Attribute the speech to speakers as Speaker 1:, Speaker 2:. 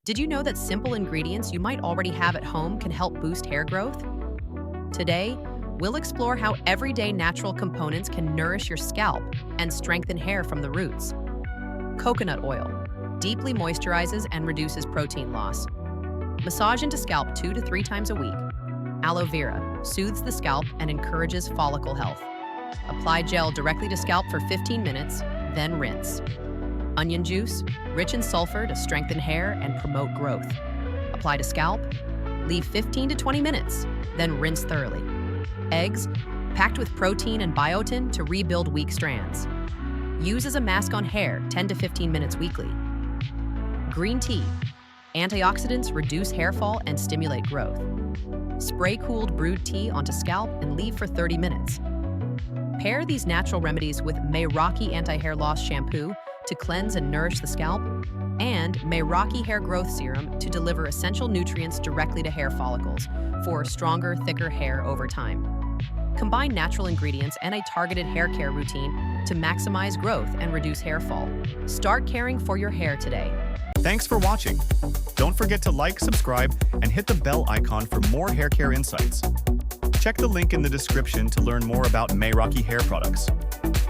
Speaker 1: Did you know that simple ingredients you might already have at home can help boost hair growth? Today, we'll explore how everyday natural components can nourish your scalp and strengthen hair from the roots. Coconut oil deeply moisturizes and reduces protein loss. Massage into scalp 2 to 3 times a week. Aloe Vera soothes the scalp and encourages follicle health. Apply gel directly to scalp for 15 minutes, then rinse. Onion juice, rich in sulfur to strengthen hair and promote growth. Apply to scalp, leave 15 to 20 minutes, then rinse thoroughly. Eggs, packed with protein and biotin to rebuild weak strands. Use as a mask on hair 10 to 15 minutes weekly. Green tea, antioxidants reduce hair fall and stimulate growth. Spray cooled brewed tea onto scalp and leave for 30 minutes. Pair these natural remedies with Mayraki anti-hair loss shampoo to cleanse and nourish the scalp, and Mayraki Hair Growth Serum to deliver essential nutrients directly to hair follicles for stronger, thicker hair over time. Combine natural ingredients and a targeted hair care routine to maximize growth and reduce hair fall. Start caring for your hair today.
Speaker 2: Thanks for watching. Don't forget to like, subscribe, and hit the bell icon for more hair care insights. Check the link in the description to learn more about Mayraki Hair Products.